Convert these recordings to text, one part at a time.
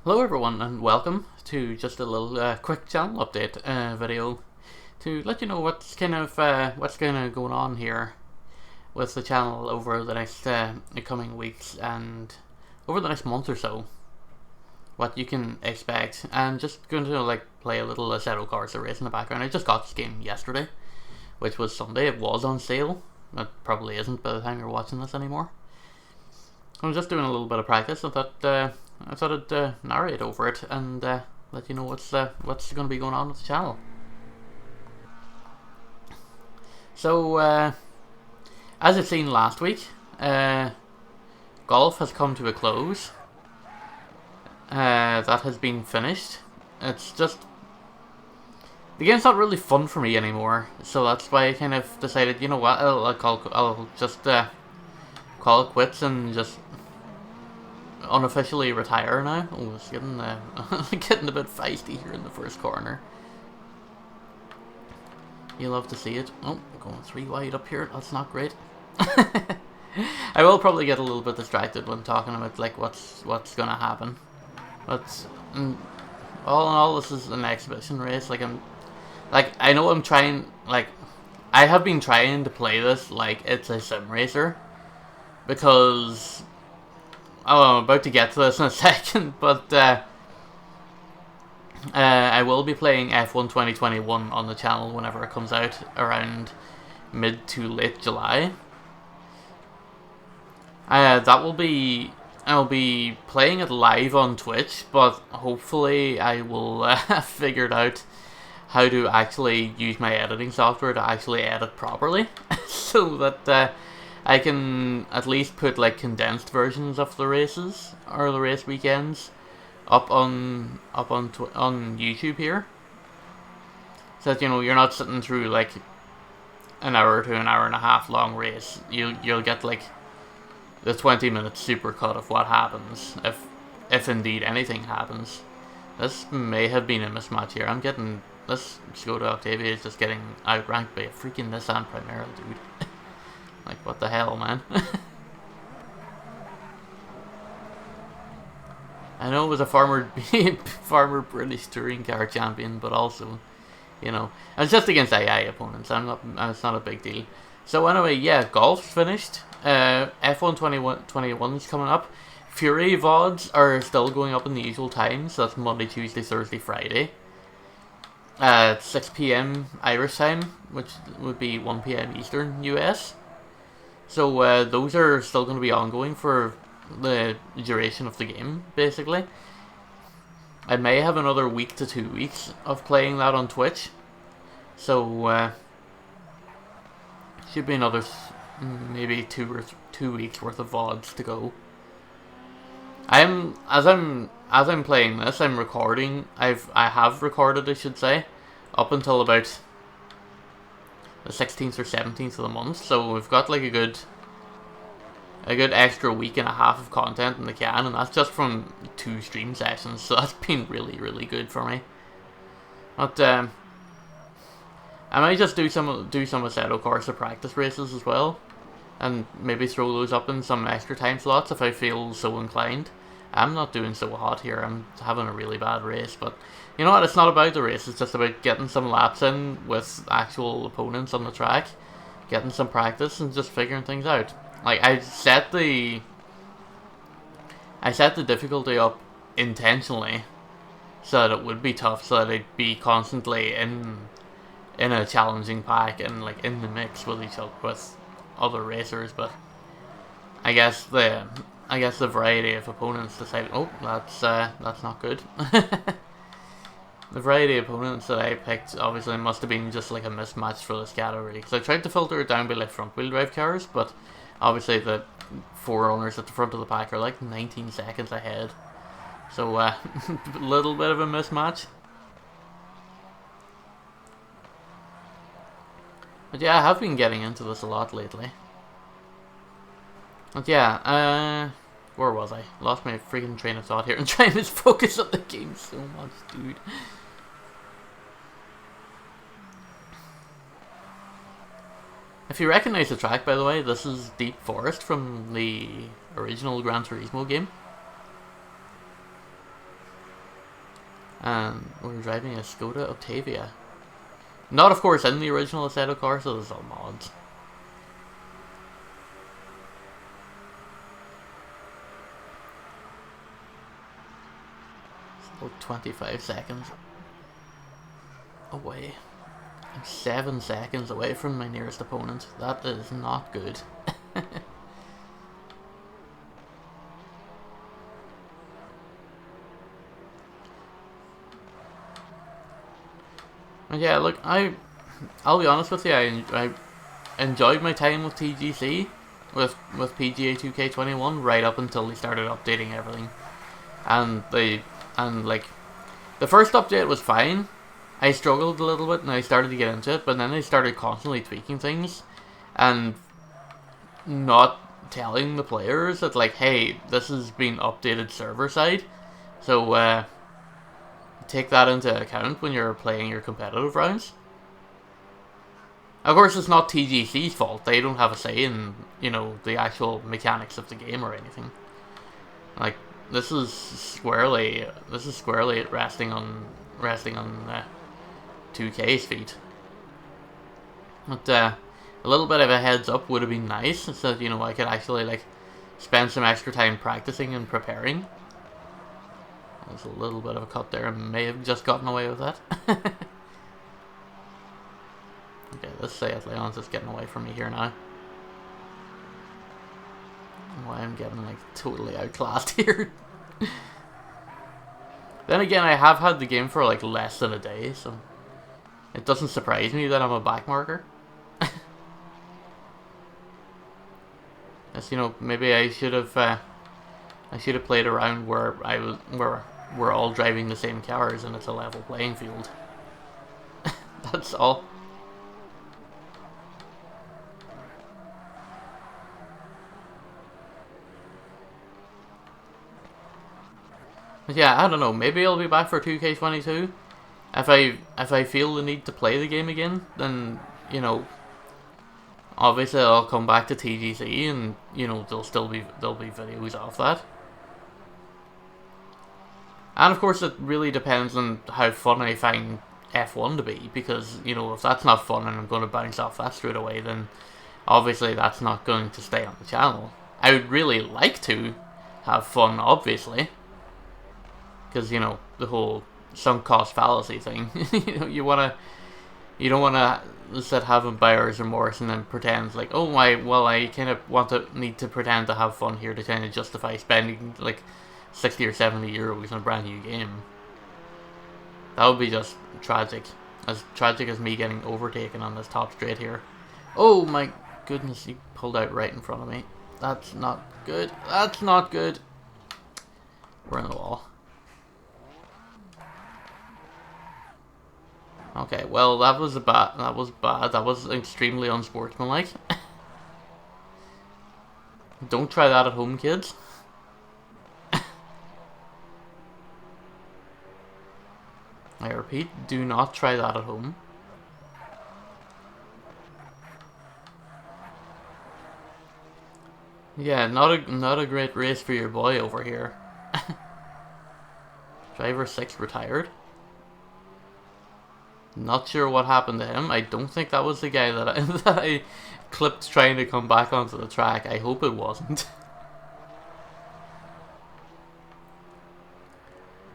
Hello everyone and welcome to just a little quick channel update video to let you know what's kind of going on here with the channel over the next coming weeks and over the next month or so. What you can expect. I'm just going to play a little Assetto Corsa race in the background. I just got this game yesterday, which was Sunday. It was on sale. It probably isn't by the time you're watching this anymore. I'm just doing a little bit of practice. I thought I'd narrate over it and let you know what's going to be going on with the channel. So, as I've seen last week, golf has come to a close. That has been finished. It's just the game's not really fun for me anymore, so that's why I kind of decided, you know what, I'll just call it quits and just unofficially retire now. Oh, it's getting getting a bit feisty here in the first corner. You love to see it. Oh, we're going 3 wide up here. That's not great. I will probably get a little bit distracted when talking about what's gonna happen. But all in all, this is an exhibition race. I know I'm trying. I have been trying to play this like it's a sim racer because. Oh, I'm about to get to this in a second, but I will be playing F1 2021 on the channel whenever it comes out around mid to late July. I'll be playing it live on Twitch, but hopefully I will figure it out how to actually use my editing software to actually edit properly, so that I can at least put condensed versions of the races or the race weekends up on YouTube here, so that you're not sitting through an hour to an hour and a half long race. You'll get the 20-minute supercut of what happens if indeed anything happens. This may have been a mismatch here. I'm getting this Skoda Octavia is just getting outranked by a freaking Nissan Primera, dude. What the hell, man? I know it was a former British touring car champion, but also, it's just against AI opponents. It's not a big deal. So anyway, yeah, golf's finished. F1 2021 is coming up. Furi VODs are still going up in the usual times. So that's Monday, Tuesday, Thursday, Friday. 6 PM Irish time, which would be 1 PM Eastern US. So those are still going to be ongoing for the duration of the game, basically. I may have another week to 2 weeks of playing that on Twitch. So should be another maybe 2 weeks worth of VODs to go. As I'm playing this, I'm recording. I have recorded, I should say, up until about the 16th or 17th of the month, so we've got a good extra week and a half of content in the can, and that's just from 2 stream sessions, so that's been really, really good for me. But I might just do some Assetto Corsa practice races as well, and maybe throw those up in some extra time slots if I feel so inclined. I'm not doing so hot here. I'm having a really bad race, but you know what? It's not about the race. It's just about getting some laps in with actual opponents on the track, getting some practice, and just figuring things out. I set the difficulty up intentionally so that it would be tough, so that I'd be constantly in a challenging pack and in the mix with other racers. But I guess the variety of opponents decided, oh, that's not good. The variety of opponents that I picked obviously must have been just a mismatch for this category, because I tried to filter it down by front wheel drive cars, but obviously the 4 runners at the front of the pack are 19 seconds ahead, so a little bit of a mismatch. But yeah, I have been getting into this a lot lately. But yeah, where was I? Lost my freaking train of thought here and trying to focus on the game so much, dude. If you recognize the track, by the way, this is Deep Forest from the original Gran Turismo game. And we're driving a Skoda Octavia. Not, of course, in the original Assetto Corsa, there's all mods. Still 25 seconds away. I'm 7 seconds away from my nearest opponent. That is not good. And yeah, look, I'll be honest with you, I enjoyed my time with TGC, with PGA 2K21, right up until they started updating everything. And like, the first update was fine. I struggled a little bit and I started to get into it, but then they started constantly tweaking things and not telling the players that, like, hey, this has been updated server side, so take that into account when you're playing your competitive rounds. Of course, it's not TGC's fault. They don't have a say in, you know, the actual mechanics of the game or anything. Like, this is squarely resting on 2K's feet. But a little bit of a heads up would have been nice, so that, you know, I could actually, like, spend some extra time practicing and preparing. There's a little bit of a cut there. I may have just gotten away with that. Okay, let's say Leon's just getting away from me here now. Why I'm getting, like, totally outclassed here. Then again, I have had the game for, like, less than a day, so it doesn't surprise me that I'm a backmarker. Yes, you know, maybe I should have played around where we're all driving the same cars and it's a level playing field. That's all. But yeah, I don't know. Maybe I'll be back for 2K22. If I feel the need to play the game again, then, you know, obviously I'll come back to TGC, and, you know, there'll be videos of that. And of course, it really depends on how fun I find F1 to be, because, you know, if that's not fun and I'm going to bounce off that straight away, then obviously that's not going to stay on the channel. I would really like to have fun, obviously, because, you know, the whole sunk cost fallacy thing. You know, you don't wanna instead having buyer's remorse and then pretend like, oh my, well, I kind of need to pretend to have fun here to kind of justify spending like 60 or 70 euros on a brand new game. That would be just tragic. As tragic as me getting overtaken on this top straight here. Oh my goodness, he pulled out right in front of me. That's not good. That's not good. We're in the wall. Okay, well, that was bad. That was extremely unsportsmanlike. Don't try that at home, kids. I repeat, do not try that at home. Yeah, not a great race for your boy over here. Driver 6 retired. Not sure what happened to him. I don't think that was the guy that I clipped trying to come back onto the track. I hope it wasn't.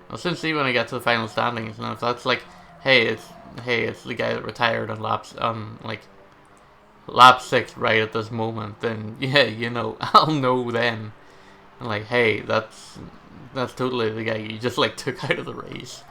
I'll soon see when I get to the final standings, and if that's like, hey, it's the guy that retired on lap 6 right at this moment, then yeah, you know, I'll know then. And like, hey, that's totally the guy you just like took out of the race.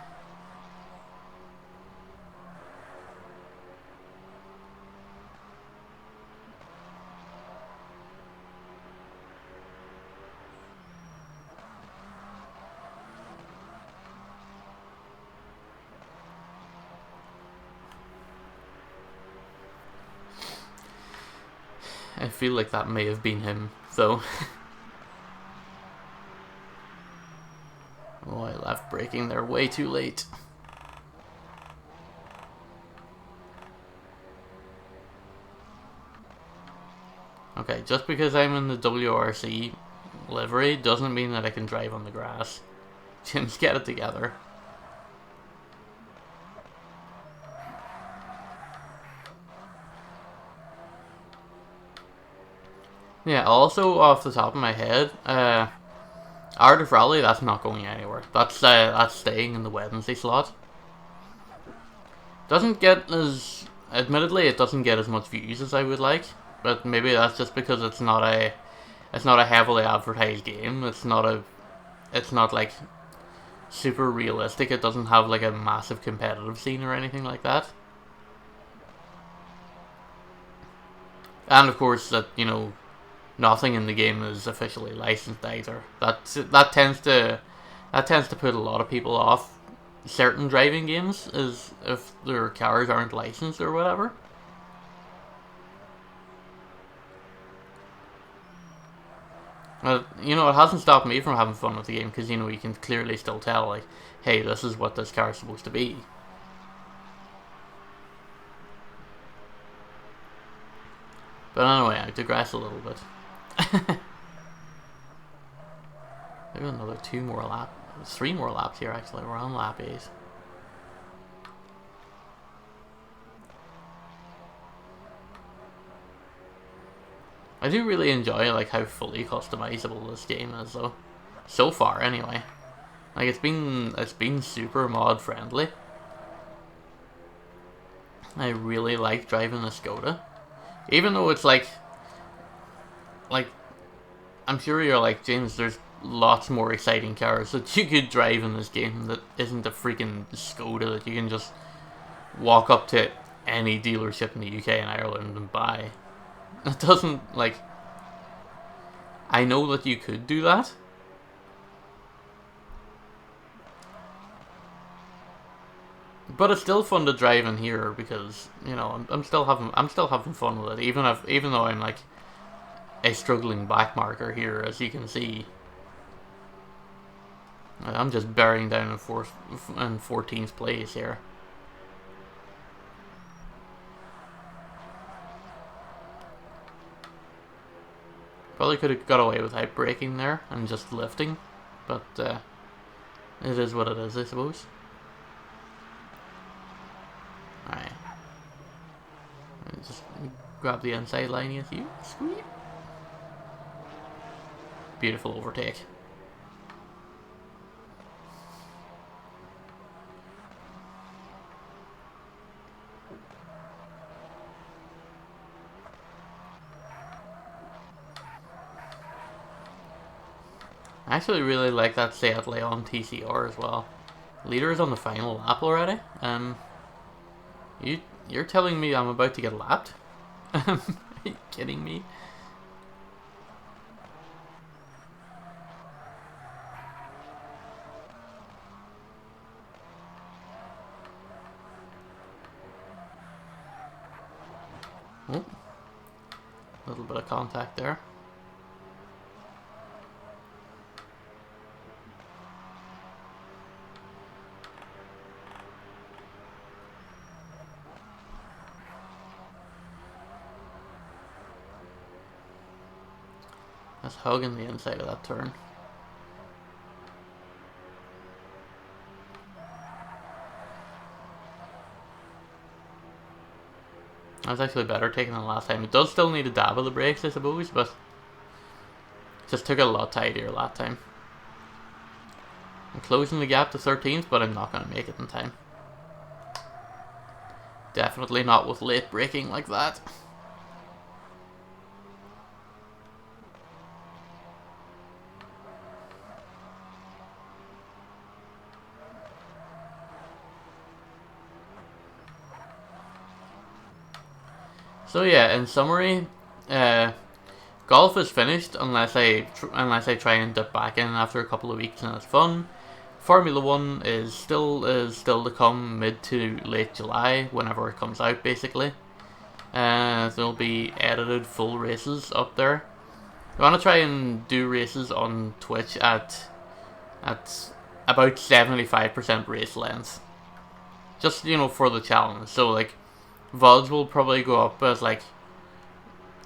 I feel like that may have been him, though. Oh, I left braking there way too late. Okay, just because I'm in the WRC livery doesn't mean that I can drive on the grass. Jim's get it together. Yeah, also off the top of my head, Art of Rally, that's not going anywhere. That's staying in the Wednesday slot. Doesn't get as, admittedly, it doesn't get as much views as I would like, but maybe that's just because it's not a heavily advertised game. It's not like super realistic. It doesn't have like a massive competitive scene or anything like that. And of course, that nothing in the game is officially licensed either. That tends to put a lot of people off certain driving games, is if their cars aren't licensed or whatever. But it hasn't stopped me from having fun with the game because you can clearly still tell, like, hey, this is what this car is supposed to be. But anyway, I digress a little bit. Maybe another 3 more laps here actually. We're on lap 8. I do really enjoy like how fully customizable this game is though. So far anyway. Like it's been super mod friendly. I really like driving the Skoda. Even though it's like I'm sure you're like, James, there's lots more exciting cars that you could drive in this game that isn't a freaking Skoda that you can just walk up to any dealership in the UK and Ireland and buy. It doesn't, like, I know that you could do that, but it's still fun to drive in here because I'm still having fun with it, even though I'm like a struggling backmarker here, as you can see. I'm just bearing down in 14th place here. Probably could have got away without braking there and just lifting, but it is what it is, I suppose. Alright. Just grab the inside line with you. Sweet. Beautiful overtake. I actually really like that Seat Leon TCR as well. Leader is on the final lap already. You're telling me I'm about to get lapped? Are you kidding me? Oh, a little bit of contact there. That's hugging the inside of that turn. That's actually better taking than last time. It does still need a dab of the brakes, I suppose, but it just took it a lot tidier last time. I'm closing the gap to 13th, but I'm not going to make it in time. Definitely not with late braking like that. So yeah, in summary, golf is finished unless I try and dip back in after a couple of weeks and it's fun. Formula 1 is still to come mid to late July, whenever it comes out basically. There'll be edited full races up there. I want to try and do races on Twitch at about 75% race length. Just, for the challenge. So like VODs will probably go up as like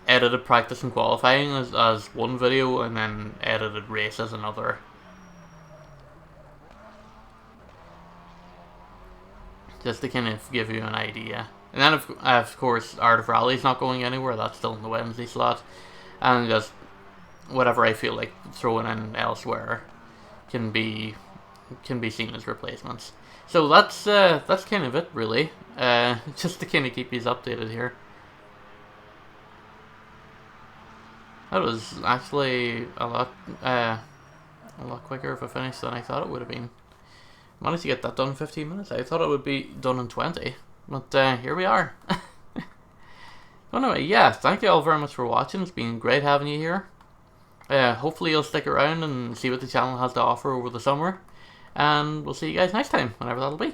edited practice and qualifying as one video, and then edited race as another. Just to kind of give you an idea. And then of course Art of Rally is not going anywhere, that's still in the Wednesday slot. and just whatever I feel like throwing in elsewhere can be seen as replacements. So that's kind of it, really. Just to kind of keep you updated here. That was actually a lot quicker of a finish than I thought it would have been. Managed to get that done in 15 minutes. I thought it would be done in 20, but here we are. Anyway, yeah, thank you all very much for watching. It's been great having you here. Hopefully you'll stick around and see what the channel has to offer over the summer. And we'll see you guys next time, whenever that'll be.